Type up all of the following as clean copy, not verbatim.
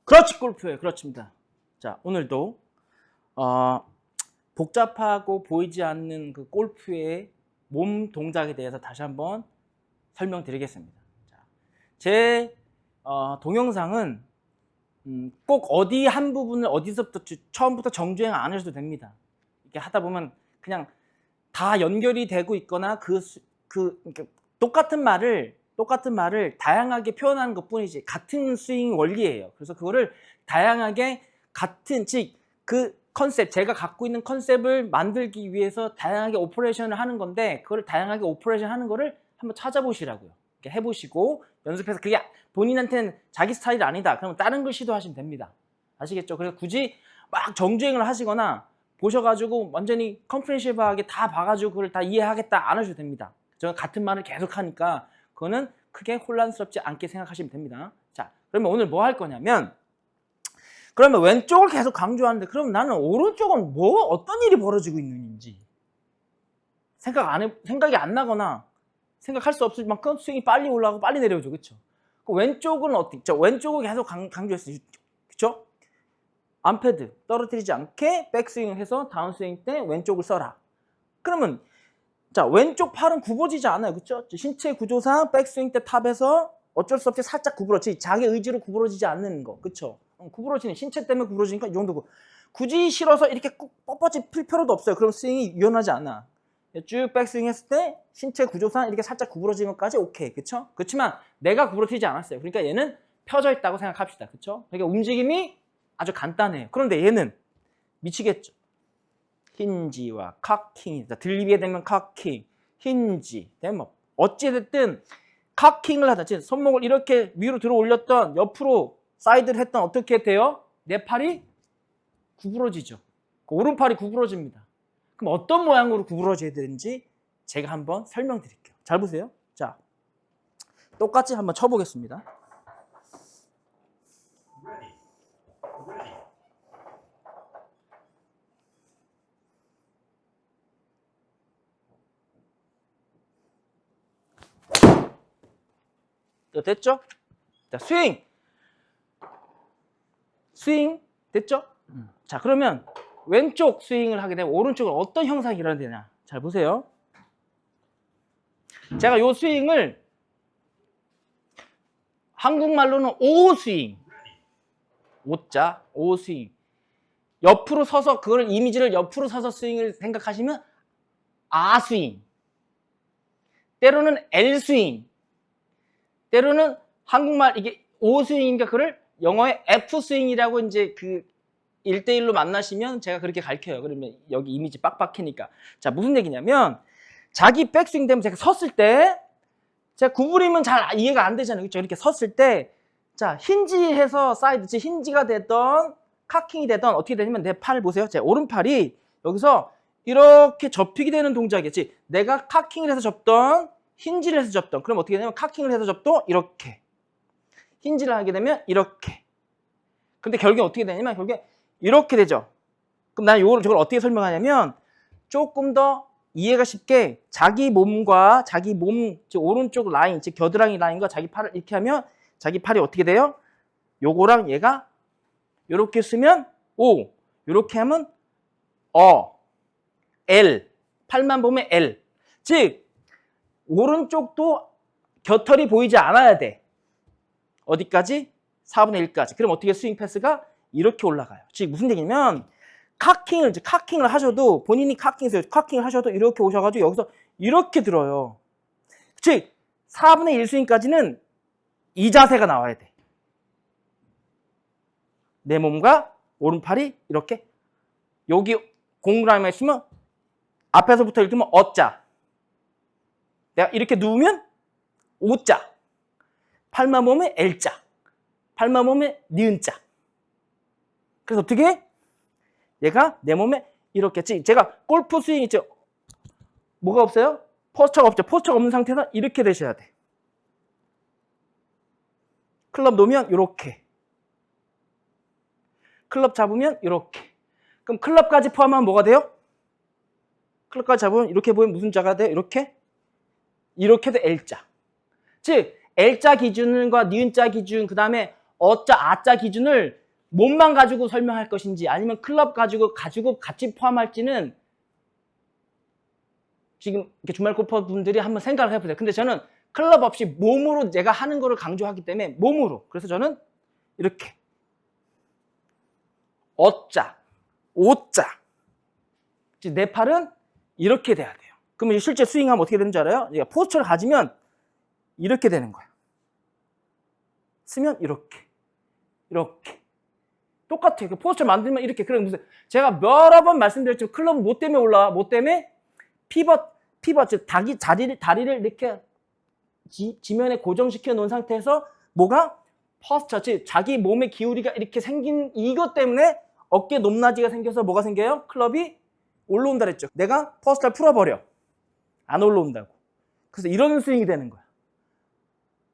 그렇지, 골프예요. 그렇습니다. 자, 오늘도 복잡하고 보이지 않는 그 골프의 몸 동작에 대해서 다시 한번 설명드리겠습니다. 자, 제 동영상은 꼭 어디 한 부분을 어디서부터 처음부터 정주행 안 하셔도 됩니다. 이렇게 하다 보면 그냥 다 연결이 되고 있거나 똑같은 말을 다양하게 표현하는 것 뿐이지 같은 스윙 원리예요. 그래서 그거를 다양하게 같은 그 컨셉, 제가 갖고 있는 컨셉을 만들기 위해서 다양하게 오퍼레이션을 하는 건데 그거를 다양하게 오퍼레이션 하는 거를 한번 찾아보시라고요. 이렇게 해보시고 연습해서 그게 본인한테는 자기 스타일이 아니다. 그러면 다른 걸 시도하시면 됩니다. 아시겠죠? 그래서 굳이 막 정주행을 하시거나 보셔가지고 완전히 컴프레시브하게 다 봐가지고 그걸 다 이해하겠다 안 하셔도 됩니다. 저는 같은 말을 계속 하니까 그거는 크게 혼란스럽지 않게 생각하시면 됩니다. 자, 그러면 오늘 뭐 할 거냐면 그러면 왼쪽을 계속 강조하는데 그럼 나는 오른쪽은 어떤 일이 벌어지고 있는지 생각이 안 나거나 생각할 수 없을 만큼 스윙이 빨리 올라가고 빨리 내려오죠. 그렇죠? 왼쪽은 어떻게 있죠? 왼쪽을 계속 강조했어요. 그렇죠? 암패드 떨어뜨리지 않게 백스윙을 해서 다운스윙 때 왼쪽을 써라. 그러면 자, 왼쪽 팔은 굽어지지 않아요. 그렇죠? 신체 구조상 백스윙 때 탑에서 어쩔 수 없이 살짝 구부러지, 자기 의지로 구부러지지 않는 거. 그렇죠? 구부러지는 신체 때문에 구부러지니까 이 정도고. 굳이 실어서 이렇게 꼭 뻣뻣이 필 필요도 없어요. 그럼 스윙이 유연하지 않아. 쭉 백스윙 했을 때 신체 구조상 이렇게 살짝 구부러지는 것까지 오케이. 그렇죠? 그렇지만 내가 구부러지지 않았어요. 그러니까 얘는 펴져 있다고 생각합시다. 그렇죠? 그러니까 움직임이 아주 간단해요. 그런데 얘는 미치겠죠. 힌지와 카킹, 들리게 되면 카킹, 힌지, 뭐 어찌됐든 카킹을 하든 손목을 이렇게 위로 들어 올렸던 옆으로 사이드를 했던 어떻게 돼요? 내 팔이 구부러지죠. 오른팔이 구부러집니다. 그럼 어떤 모양으로 구부러져야 되는지 제가 한번 설명드릴게요. 잘 보세요. 자, 똑같이 한번 쳐보겠습니다. 됐죠? 자, 스윙 됐죠? 자, 그러면 왼쪽 스윙을 하게 되면 오른쪽은 어떤 형상이 일어나냐? 잘 보세요. 제가 요 스윙을 한국말로는 오스윙, 오자, 오스윙. 옆으로 서서 그걸 이미지를 옆으로 서서 스윙을 생각하시면 아스윙. 때로는 L스윙. 때로는 한국말 이게 오스윙인가 그걸 영어의 F스윙이라고 이제 그 1대1로 만나시면 제가 그렇게 가르쳐요. 그러면 여기 이미지 빡빡하니까. 자, 무슨 얘기냐면 자기 백스윙 되면 제가 섰을 때 제가 구부리면 잘 이해가 안 되잖아요. 그렇죠? 이렇게 섰을 때 자, 힌지해서 사이드, 힌지가 되던 카킹이 되던 어떻게 되냐면 내 팔 보세요. 제 오른팔이 여기서 이렇게 접히게 되는 동작이었지. 내가 카킹을 해서 접던 힌지를 해서 접던 그럼 어떻게 되냐면 카킹을 해서 접도 이렇게 힌지를 하게 되면 이렇게 근데 결국에 어떻게 되냐면 결국에 이렇게 되죠. 그럼 나는 저걸 어떻게 설명하냐면 조금 더 이해가 쉽게 자기 몸과 자기 몸 즉 오른쪽 라인 즉 겨드랑이 라인과 자기 팔을 이렇게 하면 자기 팔이 어떻게 돼요? 요거랑 얘가 요렇게 쓰면 O 요렇게 하면 L 팔만 보면 L 즉 오른쪽도 겨털이 보이지 않아야 돼. 어디까지? 4분의 1까지. 그럼 어떻게 스윙 패스가 이렇게 올라가요. 즉 무슨 얘기냐면 카킹을 하셔도 본인이 카킹을 하셔도 이렇게 오셔가지고 여기서 이렇게 들어요. 즉 4분의 1 스윙까지는 이 자세가 나와야 돼. 내 몸과 오른팔이 이렇게 여기 공라인에 있으면 앞에서부터 읽으면 어자 내가 이렇게 누우면 O자 팔만 보면 L자 팔만 보면 니은자 그래서 어떻게 해? 얘가 내 몸에 이렇게 제가 골프 스윙 있죠? 뭐가 없어요? 포스처가 없죠. 포스처가 없는 상태에서 이렇게 되셔야 돼. 클럽 놓으면 이렇게 클럽 잡으면 이렇게 그럼 클럽까지 포함하면 뭐가 돼요? 클럽까지 잡으면 이렇게 보면 무슨 자가 돼요? 이렇게도 L자 즉 L자 기준과 니은자 기준 그 다음에 어짜, 아짜 기준을 몸만 가지고 설명할 것인지 아니면 클럽 가지고 같이 포함할지는 지금 이렇게 주말 골퍼 분들이 한번 생각을 해보세요. 근데 저는 클럽 없이 몸으로 내가 하는 거를 강조하기 때문에 몸으로. 그래서 저는 이렇게 어짜, 오짜. 내 팔은 이렇게 돼야 돼요. 그러면 실제 스윙하면 어떻게 되는 줄 알아요? 포스처를 가지면 이렇게 되는 거야. 쓰면 이렇게. 똑같아요. 그 포스처를 만들면 이렇게. 그래 무슨 제가 여러 번 말씀드렸지만 클럽은 뭐 때문에 올라와? 뭐 때문에? 피벗, 즉 다리를 이렇게 지면에 고정시켜 놓은 상태에서 뭐가? 포스처, 즉 자기 몸의 기울이가 이렇게 생긴 이것 때문에 어깨 높낮이가 생겨서 뭐가 생겨요? 클럽이 올라온다 그랬죠. 내가 포스처를 풀어버려. 안 올라온다고. 그래서 이런 스윙이 되는 거야.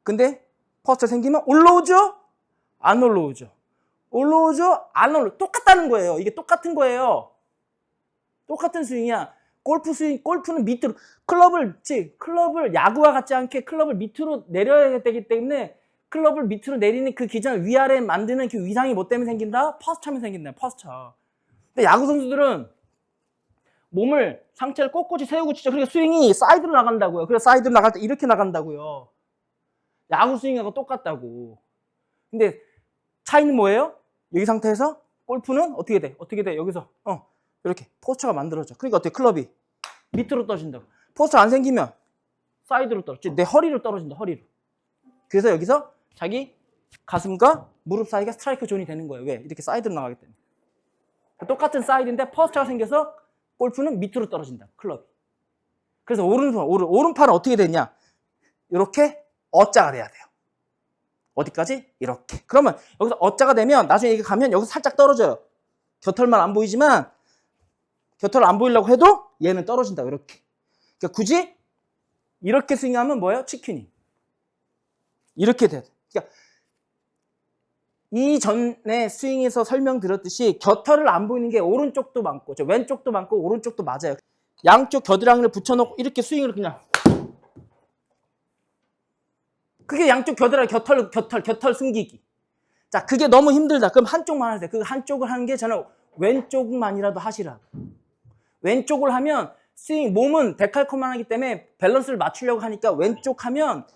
근데 포스처 생기면 올라오죠? 안 올라오죠? 올라오죠? 안 올라오죠? 똑같다는 거예요. 이게 똑같은 거예요. 똑같은 스윙이야. 골프 스윙, 골프는 밑으로, 클럽을 야구와 같지 않게 클럽을 밑으로 내려야 되기 때문에 클럽을 밑으로 내리는 그 기장 위아래 만드는 그 위상이 뭐 때문에 생긴다? 포스처면 생긴다. 포스처. 근데 야구 선수들은 몸을, 상체를 꼿꼿이 세우고 치죠. 그러니까 스윙이 사이드로 나간다고요. 그래서 사이드로 나갈 때 이렇게 나간다고요. 야구 스윙하고 똑같다고. 근데 차이는 뭐예요? 여기 상태에서 골프는 어떻게 돼? 여기서 이렇게 포스처가 만들어져. 그러니까 어떻게? 클럽이 밑으로 떨어진다고. 포스처 안 생기면 사이드로 떨어져. 내 허리로 떨어진다. 허리로. 그래서 여기서 자기 가슴과 무릎 사이가 스트라이크 존이 되는 거예요. 왜? 이렇게 사이드로 나가기 때문에. 똑같은 사이드인데 포스처가 생겨서 골프는 밑으로 떨어진다. 클럽이. 그래서 오른팔은 어떻게 되냐? 이렇게 어짜가 돼야 돼요. 어디까지? 이렇게. 그러면 여기서 어짜가 되면 나중에 이게 가면 여기서 살짝 떨어져요. 곁털만 안 보이지만 곁털 안 보이려고 해도 얘는 떨어진다. 이렇게. 그러니까 굳이 이렇게 스윙하면 뭐예요? 치킨이. 이렇게 돼야 돼. 그러니까 이전에 스윙에서 설명드렸듯이 곁털을 안 보이는 게 오른쪽도 많고 왼쪽도 많고 오른쪽도 맞아요. 양쪽 겨드랑이를 붙여놓고 이렇게 스윙을 그냥 그게 양쪽 겨드랑이 곁털 숨기기. 자, 그게 너무 힘들다. 그럼 한쪽만 하세요. 그 한쪽을 하는 게 저는 왼쪽만이라도 하시라고. 왼쪽을 하면 스윙 몸은 데칼코만하기 때문에 밸런스를 맞추려고 하니까 왼쪽 하면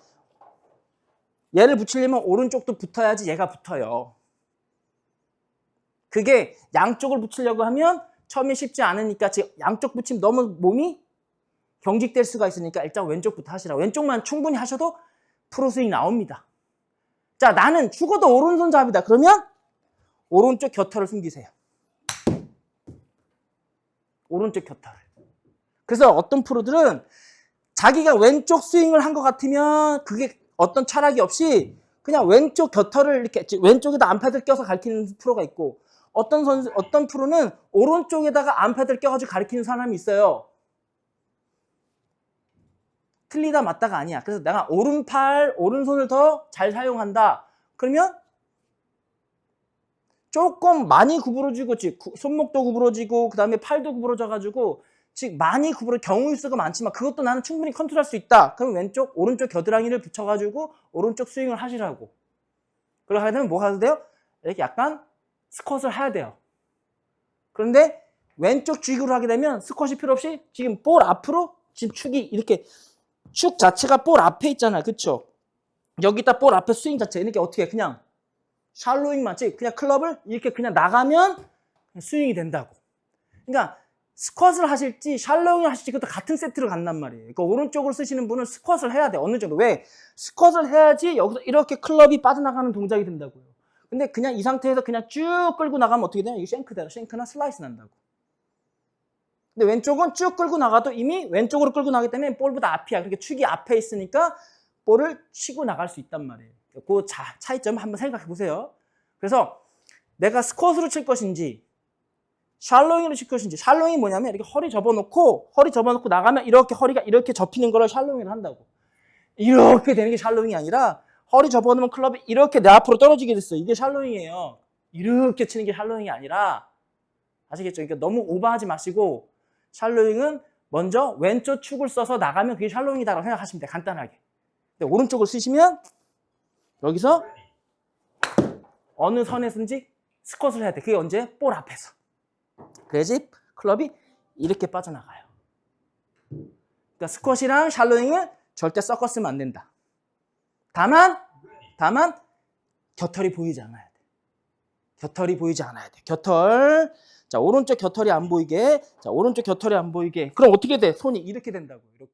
얘를 붙이려면 오른쪽도 붙어야지 얘가 붙어요. 그게 양쪽을 붙이려고 하면 처음에 쉽지 않으니까 양쪽 붙이면 너무 몸이 경직될 수가 있으니까 일단 왼쪽부터 하시라고. 왼쪽만 충분히 하셔도 프로스윙 나옵니다. 자, 나는 죽어도 오른손잡이다. 그러면 오른쪽 곁털을 숨기세요. 오른쪽 곁털을. 그래서 어떤 프로들은 자기가 왼쪽 스윙을 한 것 같으면 그게 어떤 철학이 없이 그냥 왼쪽 곁털을 이렇게 왼쪽에다 암패들 껴서 가리키는 프로가 있고 어떤 프로는 오른쪽에다가 암패들 껴가지고 가리키는 사람이 있어요. 틀리다 맞다가 아니야. 그래서 내가 오른손을 더 잘 사용한다. 그러면 조금 많이 구부러지고 손목도 구부러지고 그 다음에 팔도 구부러져가지고 많이 경우의 수가 많지만 그것도 나는 충분히 컨트롤할 수 있다. 그럼 오른쪽 겨드랑이를 붙여가지고 오른쪽 스윙을 하시라고. 그러게 되면 뭐 해야 돼요? 이렇게 약간 스쿼트를 해야 돼요. 그런데 왼쪽 쥐구를 하게 되면 스쿼트 필요 없이 지금 볼 앞으로 지금 축이 이렇게 축 자체가 볼 앞에 있잖아요. 그쵸? 여기다 볼 앞에 스윙 자체 이렇게 어떻게 해? 그냥 샬로잉 맞지? 그냥 클럽을 이렇게 그냥 나가면 스윙이 된다고. 그러니까 스쿼트를 하실지 샬로잉을 하실지 그것도 같은 세트로 간단 말이에요. 그러니까 오른쪽으로 쓰시는 분은 스쿼트를 해야 돼. 어느 정도. 왜? 스쿼트를 해야지 여기서 이렇게 클럽이 빠져나가는 동작이 된다고요. 근데 그냥 이 상태에서 그냥 쭉 끌고 나가면 어떻게 되냐? 이게 쉔크대로 쉔크나 슬라이스 난다고. 근데 왼쪽은 쭉 끌고 나가도 이미 왼쪽으로 끌고 나가기 때문에 볼보다 앞이야. 그렇게 축이 앞에 있으니까 볼을 치고 나갈 수 있단 말이에요. 그 차이점 한번 생각해 보세요. 그래서 내가 스쿼트로 칠 것인지 샬로잉으로 칠 것인지. 샬로잉이 뭐냐면 이렇게 허리 접어놓고 나가면 이렇게 허리가 이렇게 접히는 거를 샬로잉을 한다고. 이렇게 되는 게 샬로잉이 아니라 허리 접어놓으면 클럽이 이렇게 내 앞으로 떨어지게 됐어요. 이게 샬로잉이에요. 이렇게 치는 게 샬로잉이 아니라 아시겠죠? 그러니까 너무 오버하지 마시고 샬로잉은 먼저 왼쪽 축을 써서 나가면 그게 샬로잉이다라고 생각하시면 돼요. 간단하게. 근데 오른쪽을 쓰시면 여기서 어느 선에서든지 스쿼트를 해야 돼. 그게 언제? 볼 앞에서. 그래야지 클럽이 이렇게 빠져나가요. 그러니까 스쿼시랑 샬로잉을 절대 섞었으면 안 된다. 다만 곁털이 보이지 않아야 돼. 곁털이 보이지 않아야 돼. 곁털. 자, 오른쪽 곁털이 안 보이게. 자, 오른쪽 곁털이 안 보이게. 그럼 어떻게 돼? 손이 이렇게 된다고. 이렇게.